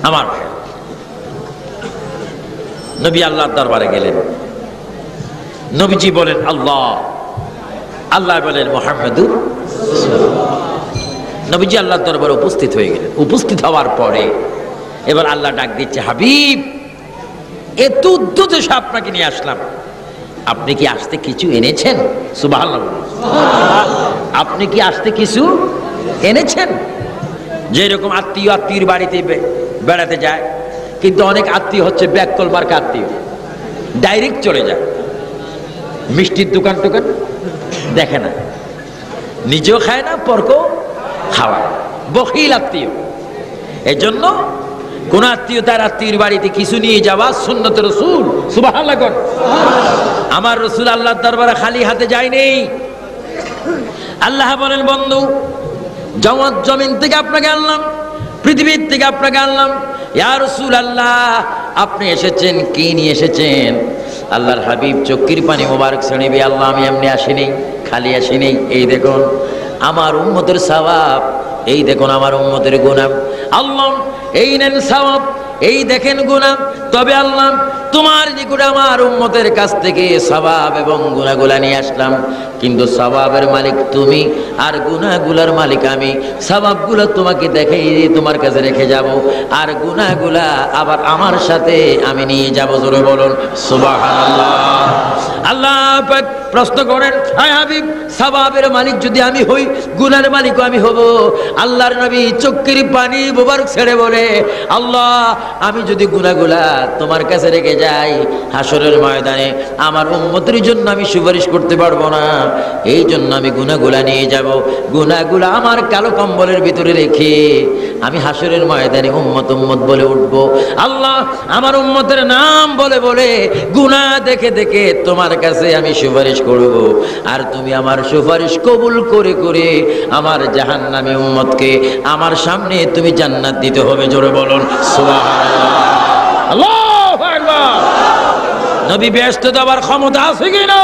আমার নবী আল্লাহর দরবারে গেলেন। নবীজি বলেন আল্লাহ, আল্লাহ বলেন মুহাম্মাদুর রাসূলুল্লাহ। নবীজি আল্লাহর দরবারে উপস্থিত হয়ে গেলেন। উপস্থিত হওয়ার পরে এবার আল্লাহ ডাক দিচ্ছে, হাবিব, এত উদ্দেশ্যে আপনাকে নিয়ে আসলাম, আপনি কি আসতে কিছু এনেছেন? সুবহানাল্লাহ। আপনি কি আসতে কিছু এনেছেন? যেরকম আত্মীয় আত্মীয়ের বাড়িতে বেড়াতে যায়, কিন্তু অনেক আত্মীয় হচ্ছে ব্যাককল মার্কা আত্মীয়, ডাইরেক্ট চলে যায়, মিষ্টির দোকান টোকান দেখে না, নিজেও খায় না, পরকেও খাওয়ায়, বখিল আত্মীয়। এজন্য কোন আত্মীয় তার আত্মীয়ের বাড়িতে কিছু নিয়ে যাওয়া সুন্নত রাসূল। সুবহানাল্লাহ। আমার রাসূল আল্লাহর দরবারে খালি হাতে যায়নি। আল্লাহ বলেন, বন্ধু, জমিন থেকে আপনাকে আনলাম, পৃথিবীর থেকে আপনাকে আনলাম, ইয়া রাসূলুল্লাহ আপনি এসেছেন, কি নিয়ে এসেছেন? আল্লাহর হাবিব চোখের পানি মোবারক ছেড়ে, আল্লাহ আমি এমনি আসিনি, খালি আসিনি, এই দেখুন আমার উম্মতের সওয়াব, এই দেখুন আমার উম্মতের গুনাহ। আল্লাহ এই নেন সওয়াব, এই দেখেন গুনাহ। তবে আল্লাহ তোমার নিকটে আমার উম্মতের কাছ থেকে সওয়াব এবং গুনাহগুলা নিয়ে আসলাম, কিন্তু সওয়াবের মালিক তুমি আর গুনাহগুলার মালিক আমি। সওয়াবগুলো তোমাকে দেখাই তোমার কাছে রেখে যাব, আর গুনাহগুলা আবার আমার সাথে আমি নিয়ে যাব। জোরে বলুন সুবহানাল্লাহ। আল্লাহ পাক প্রশ্ন করেন, হায় হাবিব, সওয়াবের মালিক যদি আমি হই, গুনাহের মালিকও আমি হব। আল্লাহর নবী চোখের পানি মোবারক ছেড়ে বলে, আল্লাহ আমি যদি গুনাহগুলা তোমার কাছে রেখে যাই, হাসরের ময়দানে আমার উম্মতের জন্য আমি সুপারিশ করতে পারবো না, এই জন্য আমি গুনাহগুলা নিয়ে যাব। গুনাহগুলা আমার কালো কম্বলের ভিতরে রেখে আমি হাসরের ময়দানে উম্মত উম্মত বলে উঠব। আল্লাহ আমার উম্মতের নাম বলে বলে গুনাহ দেখে দেখে তোমার কাছে আমি সুপারিশ করব, আর তুমি আমার সুপারিশ কবুল করে করে আমার জাহান্নামী উম্মতকে আমার সামনে তুমি জান্নাত দিতে হবে। জোরে বলুন সুবহানাল্লাহ। আল্লাহু আকবার। নবী ব্যস্ত দেওয়ার ক্ষমতা আছে কিনা?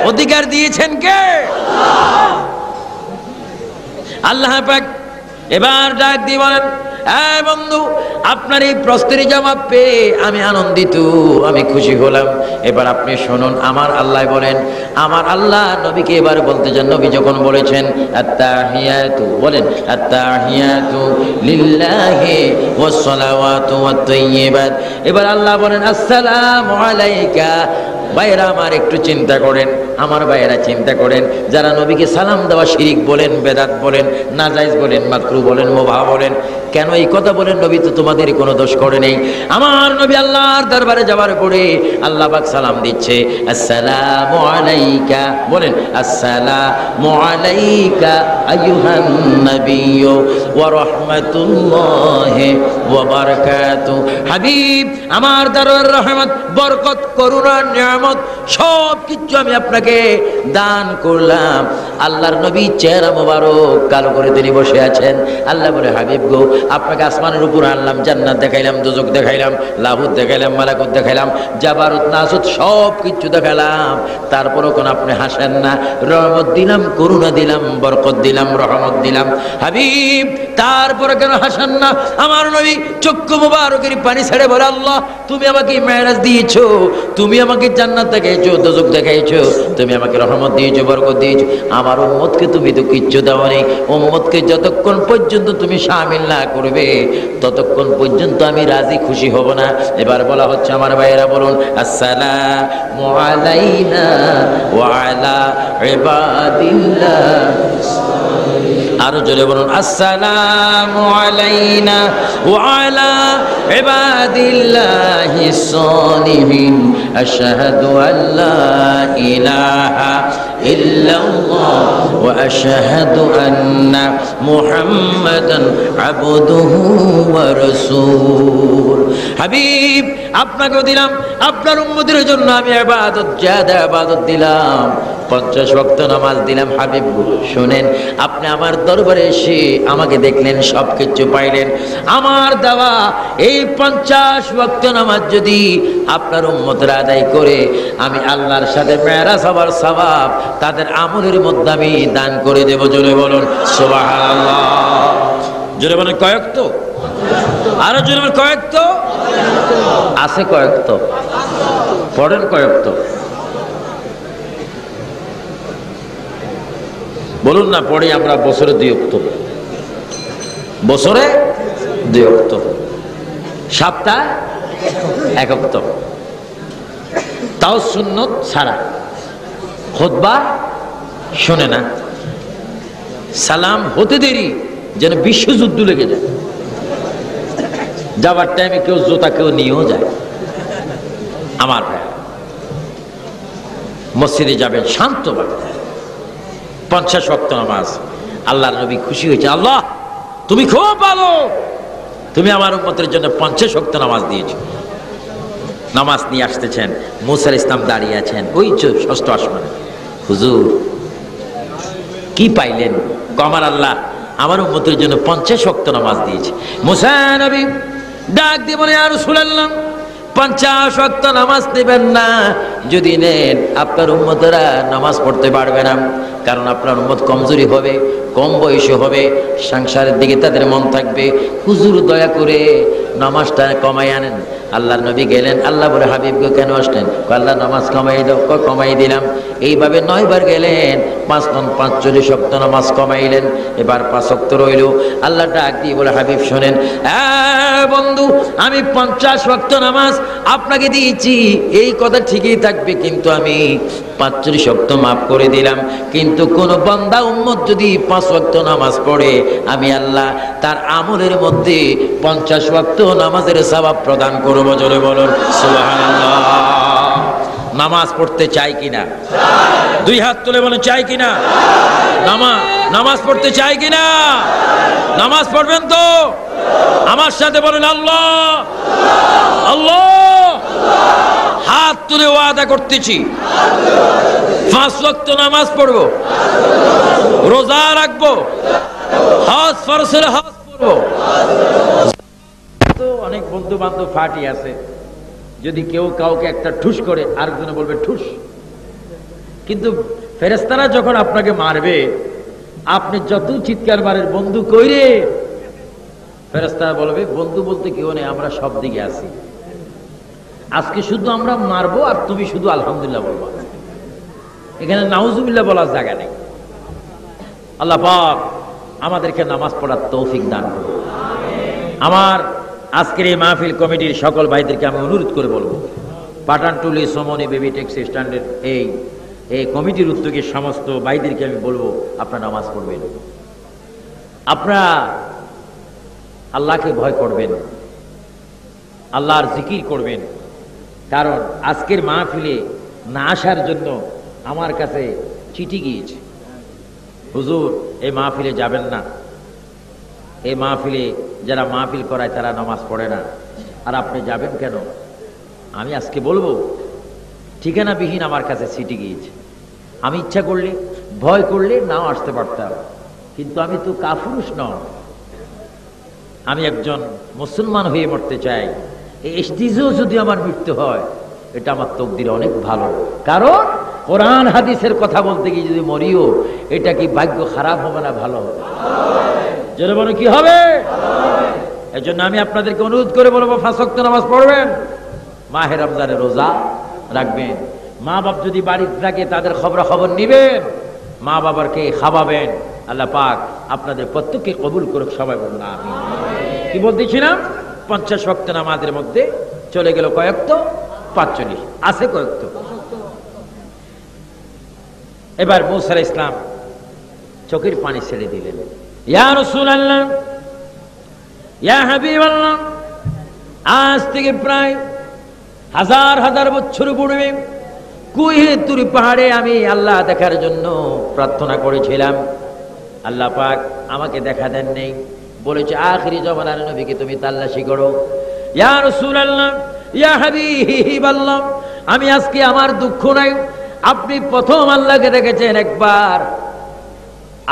অধিকার দিয়েছেন কে? আল্লাহ পাক এবার ডাক দিয়ে বলেন, হ্যাঁ বন্ধু, আপনার এই প্রশ্নের জবাব পেয়ে আমি আনন্দিত, আমি খুশি হলাম। এবার আপনি শুনুন, আমার আল্লাহ বলেন, আমার আল্লাহ নবীকে এবার বলতে চান। নবী যখন বলেছেন আত্তাহিয়াতু, বলেন আত্তাহিয়াতু লিল্লাহি ওয়াস সালাওয়াতু ওয়াত তাইয়্যিবাত। এবার আল্লাহ বলেন আসসালামু আলাইকা। ভাইরা আমার একটু চিন্তা করেন, আমার ভাইয়েরা চিন্তা করেন, যারা নবীকে সালাম দেওয়া শিরিক বলেন, বেদাত বলেন, নাজায়েজ বলেন, মাকরু বলেন, মুবাহ বলেন, কেন এই কথা বলেন? নবী তো তোমাদের কোনো দোষ করে নেই। আমার নবী আল্লাহর দরবারে যাওয়ার পরে আল্লাহ পাক সালাম দিচ্ছে, আসসালামু আলাইকা, বলেন আসসালামু আলাইকা আইয়ুহান নাবিয়্যু ওয়া রাহমাতুল্লাহি ওয়া বারাকাতুহু। হাবিব, আমার দরবারে রহমত, বরকত, করুণা, নিয়ামত সব কিছু আমি আপনাকে দান করলাম। আল্লাহর নবী চেহারা মোবারক কালো করে তিনি বসে আছেন। আল্লাহ বলে, হাবিব গো, আপনাকে আসমানের উপর আনলাম, জান্নাত দেখাইলাম, দোজখ দেখাইলাম, লাহুত দেখাইলাম, মালাকুত দেখাইলাম, জাবারুত, নাসুত সব কিছু দেখালাম, তারপরও কোন আপনি হাসেন না। রহমত দিলাম, করুণা দিলাম, বরকত দিলাম, রহমত দিলাম, হাবিব তারপরে কেন হাসেন না? আমার নবী চক্ষু মোবারকের পানি ছেড়ে বলে, আল্লাহ তুমি আমাকে মেরাজ দিয়েছো, তুমি আমাকে জান্নাত দেখাইছো, দোজখ দেখাইছো, তুমি আমাকে রহমত দিয়েছো, বরকত দিয়েছো, আমার উম্মতকে তুমি তো কিচ্ছু দাওনি। উম্মতকে যতক্ষণ পর্যন্ত তুমি শামিল না করবে ততক্ষণ পর্যন্ত আমি রাজি খুশি হব না। এবার বলা হচ্ছে, আমার ভাইয়েরা বলুন আসসালামু আলাইনা ওয়া আলা ইবাদিল্লাহ। আরো জোরে বলুন আসসালামু আলাইনা ওয়া আলা ইবাদিল্লাহিস সালিহিন আশহাদু আল্লা ইলাহা ইল্লাল্লাহ ওয়া আশহাদু আন্না মুহাম্মাদান আবদুহু ওয়া রাসূল। হাবিব, আপনাকেও দিলাম, আপনার উম্মতের জন্য আমি ইবাদত, জাদা ইবাদত দিলাম, 50 ওয়াক্ত নামাজ দিলাম। হাবিব শুনেন, আপনি আমার দরবারে এসে আমাকে দেখলেন, সব কিছু পাইলেন, আমার দেওয়া এই 50 ওয়াক্ত নামাজ যদি আপনার উম্মতরা আদায় করে, আমি আল্লাহর সাথে মেরাজ হওয়ার সওয়াব তাদের আমলের মধ্যে আমি দান করে দেব। জোরে বলুন সুবহানাল্লাহ। জোরে বলেন কয়েক তো, আরো জোরে বলেন কয়েক তো, আছে কয়েক তো, পড়েন কয়েক তো, বলুন না পড়ি আমরা বছরে 2 ওয়াক্ত, বছরে 2 ওয়াক্ত, সপ্তাহে 1 ওয়াক্ত, তাও সুন্নত ছাড়া। খুতবা শোনে না, সালাম হতে দেরি যেন বিশ্বযুদ্ধ লেগে যায়, যাবার টাইমে কেউ জোতা কেউ নিয়েও যায়। আমার ভাই মসজিদে যাবেন শান্তভাবে, 50 ওয়াক্ত নামাজ। আল্লাহর নবী খুশি হয়েছে, আল্লাহ তুমি খুব ভালো, তুমি আমার উম্মতের জন্য 50 ওয়াক্ত নামাজ দিয়েছো। নামাজ নিয়ে আসতেছেন, মুসা আলাইহিস সালাম দাঁড়িয়ে আছেন ওই 6ষ্ঠ আসমানে। হুজুর কি পাইলেন? আমার আল্লাহ আমার উম্মতের জন্য 50 ওয়াক্ত নামাজ দিয়েছে। মুসা নবী ডাক দিয়ে বলে, ইয়া রাসূলুল্লাহ 50 ওয়াক্ত নামাজ নেবেন না, যদি নেন আপনার উম্মতেরা নামাজ পড়তে পারবে না, কারণ আপনার উম্মত কমজোরি হবে, কম বয়সী হবে, সংসারের দিকে তাদের মন থাকবে। হুজুর দয়া করে নামাজটা কমাই আনেন। আল্লাহর নবী গেলেন, আল্লাহ বলে হাবিবকে কেন আসলেন? আল্লাহ নামাজ কমাই দাও, কমাই দিলাম। এইভাবে 9 বার গেলেন, 5 নং 45 ওয়াক্ত নামাজ কমাইলেন, এবার 5 ওয়াক্ত রইল। আল্লাহ ডাক দিয়ে বলে, হাবিব শোনেন, বন্ধু আমি 50 ওয়াক্ত নামাজ আপনাকে দিয়েছি, এই কথা ঠিকই থাকবে, কিন্তু আমি 45 ওয়াক্ত মাফ করে দিলাম। কিন্তু কোন বান্দা উম্মত যদি 5 ওয়াক্ত নামাজ পড়ে, আমি আল্লাহ তার আমলের মধ্যে 50 ওয়াক্ত নামাজের সওয়াব প্রদান করব। জোরে বলুন সুবহানাল্লাহ। নামাজ পড়তে চাই কিনা? 2 হাত তুলে বলেন চাই কিনা? নামাজ পড়তে চাই কিনা? নামাজ পড়বেন তো? আমার সাথে বলেন আল্লাহ আল্লাহ। হাত তুলে ওয়াদা করতেছি 5 ওয়াক্ত নামাজ পড়বো, রোজা রাখবো, হজ ফরজের হজ করবো। তো অনেক বন্ধু বান্ধব পার্টি আছে, যদি কেউ কাউকে একটা ঠুস করে আরেকজনে বলবে ঠুস। কিন্তু ফেরেশতারা যখন আপনাকে মারবে, আপনি যত চিৎকার মারেন বন্ধু কই রে, ফেরেশতারা বলবে বন্ধু বলতে কেউ নেই, আমরা সব দিকে আছি, আজকে শুধু আমরা মারবো আর তুমি শুধু আলহামদুলিল্লাহ বলবা। এখানে নাউজুবিল্লাহ বলার জায়গা নেই। আল্লাহ পাক আমাদেরকে নামাজ পড়ার তৌফিক দান করুন। আমার আজকের এই মাহফিল কমিটির সকল ভাইদেরকে আমি অনুরোধ করে বলবো, পাঠানটুলি সমনি বেবি ট্যাক্সি স্ট্যান্ডের এই কমিটির উদ্যোগে সমস্ত ভাইদেরকে আমি বলবো, আপনারা নামাজ পড়বেন, আপনারা আল্লাহকে ভয় করবেন, আল্লাহর জিকির করবেন। কারণ আজকের মাহফিলে না আসার জন্য আমার কাছে চিঠি গিয়েছে, হুজুর এই মাহফিলে যাবেন না, এই মাহফিলে যারা মাহফিল করায় তারা নামাজ পড়ে না, আর আপনি যাবেন কেন? আমি আজকে বলবো, ঠিকানাবিহীন আমার কাছে চিঠি গিয়েছে। আমি ইচ্ছা করলে ভয় করলে নাও আসতে পারতাম, কিন্তু আমি তো কাফুরুষ নয়, আমি একজন মুসলমান হয়ে মরতে চাই। এই স্টেজেও যদি আমার মৃত্যু হয়, এটা আমার তকদির অনেক ভালো, কারণ কোরআন হাদিসের কথা বলতে গিয়ে যদি মরিও, এটা কি ভাগ্য খারাপ হবে না ভালো হবে? যেন বলে কি হবে? এই জন্য আমি আপনাদেরকে অনুরোধ করে বলবো 5 ওয়াক্ত নামাজ পড়বেন, মাহে রমজানের রোজা রাখবেন, মা বাপ যদি বাড়িতে থাকে তাদের খবর নিবেন, মা বাবাকে খাওয়াবেন। আল্লাহ পাক আপনাদের প্রত্যেককে কবুল করুক, সবাই বলুন আমিন। কি বলতেছিলাম? 50 ওয়াক্ত নামাজের মধ্যে চলে গেল কয়েকত? 45 আছে কয়েকত। এবার মুসা আলাইহিস সালাম চোখের পানি ছেড়ে দিলেন, ইয়া রাসূলুল্লাহ, ইয়া হাবিবাল্লাহ, আজ থেকে প্রায় হাজার বছর পূর্বে কুহে তুর পাহাড়ে আমি আল্লাহ দেখার জন্য প্রার্থনা করেছিলাম, আল্লাহ পাক আমাকে দেখা দেন নেই, বলেছে আখিরি জমানার নবীকে তুমি তাল্লাশি করো। ইয়া রাসূলুল্লাহ, ইয়া হাবিবাল্লাহ, আমি আজকে আমার দুঃখ নাই, আপনি প্রথম আল্লাহকে দেখেছেন একবার,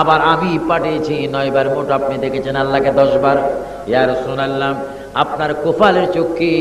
আবার আমি পাঠিয়েছি 9 বার, মোট আপনি দেখেছেন আল্লাহকে 10 বার। ইয়া রাসূলুল্লাহ, আপনার কপালের চোখে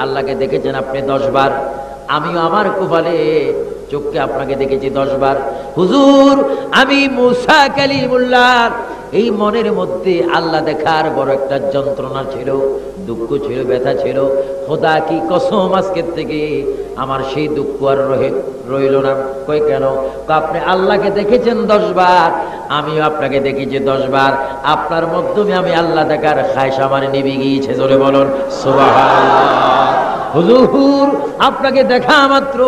আল্লাহকে দেখেছেন আপনি 10 বার, আমিও আমার কপালে চোখে আপনাকে দেখেছি 10 বার। হুজুর, আমি মুসা কালিমুল্লাহ এই মনের মধ্যে আল্লাহ দেখার বড় একটা যন্ত্রণা ছিল, দুঃখ ছিল, ব্যথা ছিল। খোদা কি কসম, আজকের থেকে আমার সেই দুঃখ আর রইল না। কই কেন? আপনি আল্লাহকে দেখেছেন 10 বার, আমিও আপনাকে দেখেছি 10 বার। আপনার মাধ্যমে আমি আল্লাহ দেখার খায়শ আমার নিভে গিয়েছে। জোরে বলুন সুবহানাল্লাহ। হুজুর, আপনাকে দেখা মাত্র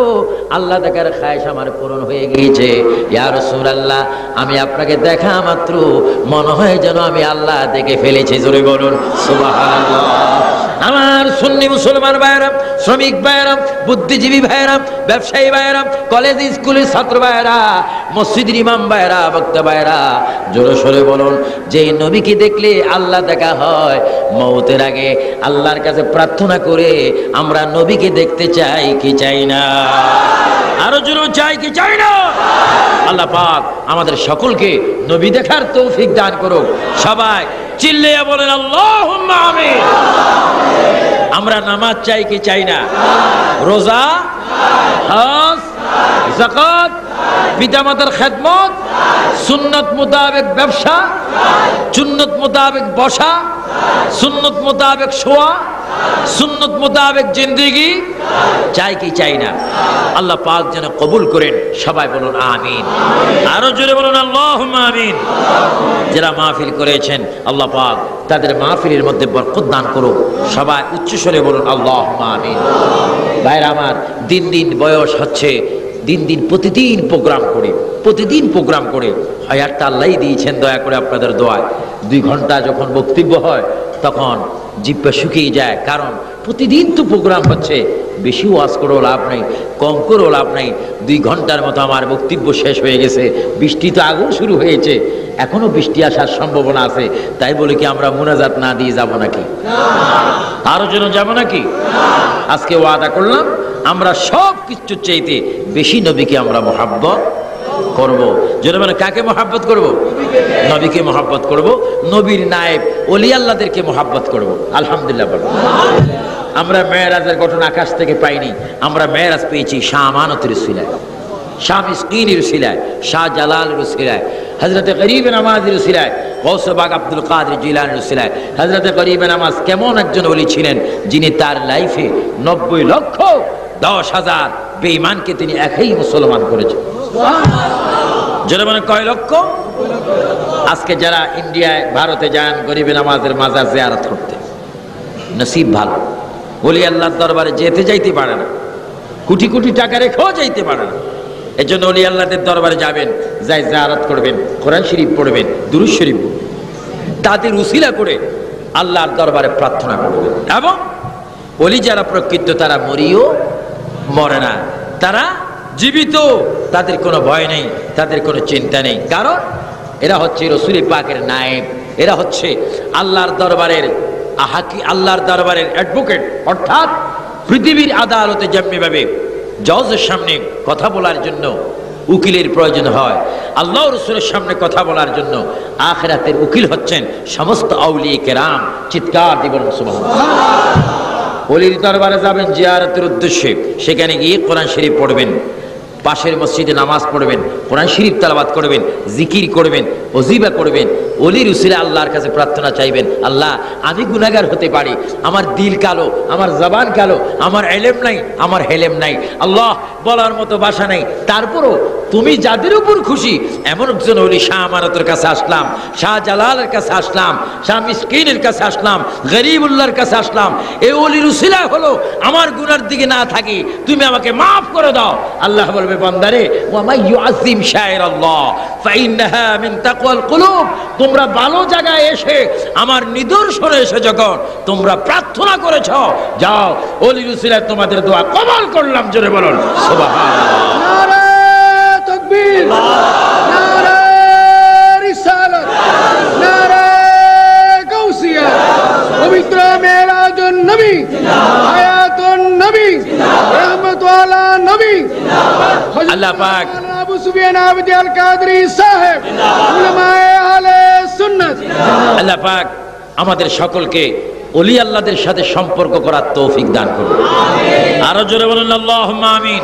আল্লাহ দেখার খায়শ আমার পূরণ হয়ে গিয়েছে। ইয়া রাসূলুল্লাহ, আমি আপনাকে দেখা মাত্র মনে হয় যেন আমি আল্লাহ দেখে ফেলেছি। জোরে বলুন সুবহানাল্লাহ। আমার সুন্নি মুসলমান ভাইরা, শ্রমিক ভাইরা, বুদ্ধিজীবী ভাইরা, ব্যবসায়ী ভাইরা, কলেজ স্কুলের ছাত্র ভাইরা, মসজিদের ইমাম ভাইরা, বক্তা ভাইরা, জোরে সোরে বলুন, যে নবীকে দেখলে আল্লাহ দেখা হয়, মওতের আগে আল্লাহর কাছে প্রার্থনা করে আমরা নবীকে দেখতে চাই কি চাই না? আরো জোরে চাই কি চাই না? আল্লাহ পাক আমাদের সকলকে নবী দেখার তৌফিক দান করুক। সবাই চিল্লিয়ে বলেন আল্লাহুম্মা আমিন। আমরা নামাজ চাই কি চাই না? রোজা, হজ, যাকাত, পিতামাতার খেদমত, সুন্নত মোতাবেক ব্যবসা, সুন্নত মোতাবেক বসা, সুন্নত মোতাবেক শোয়া, সুন্নত মোতাবেক জিন্দেগি চাই কি চাই না? আল্লাহ পাক যেন কবুল করেন। সবাই বলুন আমিন। আরো জোরে বলুন আল্লাহুম্মা আমিন। যারা মাহফিল করেছেন আল্লাহ পাক তাদের মাহফিলের মধ্যে বরকত দান করুন। সবাই উচ্চস্বরে বলুন আল্লাহুম্মা আমিন। ভাইরা আমার, দিন দিন বয়স হচ্ছে, দিন দিন প্রতিদিন প্রোগ্রাম করে হায়াতটা আল্লাহই দিয়েছেন দয়া করে আপনাদের দোয়ায়। 2 ঘন্টা যখন বক্তব্য হয় তখন জিহ্বা শুকিয়ে যায়, কারণ প্রতিদিন তো প্রোগ্রাম হচ্ছে। বেশি ওয়াজ করেও লাভ নেই, কম করেও লাভ নেই। 2 ঘন্টার মতো আমার বক্তব্য শেষ হয়ে গেছে। বৃষ্টি তো আগুন শুরু হয়েছে, এখনো বৃষ্টি আসার সম্ভাবনা আছে। তাই বলে কি আমরা মুনাজাত না দিয়ে যাব নাকি? আরো যেন যাব নাকি? আজকে ওয়াদা করলাম আমরা সব কিছুর চাইতে বেশি নবীকে আমরা মহাব্বত করব। যেন মানে কাকে মহাব্বত করব? নবীকে মহাব্বত করব। নবীর নায়েব ওলি আল্লাহদেরকে মহাব্বত করব। আলহামদুলিল্লাহ বলুন। আমরা মেরাজের ঘটনা আকাশ থেকে পাইনি, আমরা মেরাজ পেয়েছি শাহ আমানতের উসিলায়, শাহ মিসকিনের উসিলায়, শাহ জালালের উসিলায়, হযরতে গরিব নামাজের উসিলায়, গৌস বাগ আব্দুল কাদের জিলানীর উসিলায়। হযরতে গরিব নামাজ কেমন একজন ওলি ছিলেন, যিনি তার লাইফে 90,10,000 বেঈমানকে তিনি একাই মুসলমান করেছেন। যারা মানে কয় লক্ষ? আজকে যারা ইন্ডিয়ায়, ভারতে যান গরিব নামাজের মাজার জিয়ারত করতে, নসিব ভালো। ওলি আল্লাহর দরবারে যেতে যাইতে পারে না, কোটি কোটি টাকা রেখেও যাইতে পারে না। এই জন্য ওলি আল্লাহদের দরবারে যাবেন, যাই জিয়ারত করবেন, কোরআন শরীফ পড়বেন, দুরূদ শরীফ পড়বেন, তাদের উসিলা করে আল্লাহর দরবারে প্রার্থনা করবেন। এবং ওলি যারা প্রকৃত, তারা মরিও মরে না, তারা জীবিত, তাদের কোনো ভয় নেই, তাদের কোনো চিন্তা নেই। কারণ এরা হচ্ছে রাসূল পাকের নায়েব, এরা হচ্ছে আল্লাহর দরবারের আল্লাহর দরবারের অ্যাডভোকেট। অর্থাৎ পৃথিবীর আদালতে যেমনিভাবে জজের সামনে কথা বলার জন্য উকিলের প্রয়োজন হয়, আল্লাহ রাসূলের সামনে কথা বলার জন্য আখিরাতের উকিল হচ্ছেন সমস্ত আউলিয়া কেরাম। চিৎকার দিবেন সুবহানাল্লাহ। ওলির দরবারে যাবেন জিয়ারতের উদ্দেশ্যে, সেখানে গিয়ে কোরআন শরীফ পড়বেন, পাশের মসজিদে নামাজ পড়বেন, কোরআন শরীফ তেলাওয়াত করবেন, জিকির করবেন, ওজিবা করবেন, ওলির উসিলা আল্লাহর কাছে প্রার্থনা চাইবেন। আল্লাহ, আমি গুনাহগার হতে পারি, আমার দিল কালো, আমার জবান কালো, আমার ইলম নাই, আমার হেলেম নাই, আল্লাহ বলার মতো ভাষা নাই, তারপরও তুমি যাদের উপর খুশি এমন একজন ওলি শাহ আমানতের কাছে আসলাম, শাহ জালালের কাছে আসলাম, শাহ মিসকিনের কাছে আসলাম, গরিবুল্লাহর কাছে আসলাম। এই ওলির উসিলা হলো আমার গুনার দিকে না থাকি, তুমি আমাকে মাফ করে দাও। আল্লাহ বলবে, বান্দারে, ওয়া মা ইউআযিম শায়রাল্লাহ ফাইন্নাহা মিন তাকওয়াল কুলুব। তোমরা ভালো জায়গায় এসে আমার নিদর্শনে এসে যখন তোমরা প্রার্থনা করেছ, যাও ওলির উসিলায় তোমাদের দোয়া কবুল করলাম। জোরে বলুন সুবহানাল্লাহ। নারে তাকবীর, নারে রিসালাত, নারে গাউসিয়া। পবিত্র মেরাজুন নবী, হায়াতুন নবী, রহমাতুল আলা নবী, আল্লাহ পাক আবু সুফিয়ান আবদি আল কাদরি সাহেব, উলামায়ে আহলে সুন্নাত। আল্লাহ পাক আমাদের সকলকে ওলি আল্লাহদের সাথে সম্পর্ক করার তৌফিক দান করুন। আরো জোরে বলুন আল্লাহুম্মা আমিন।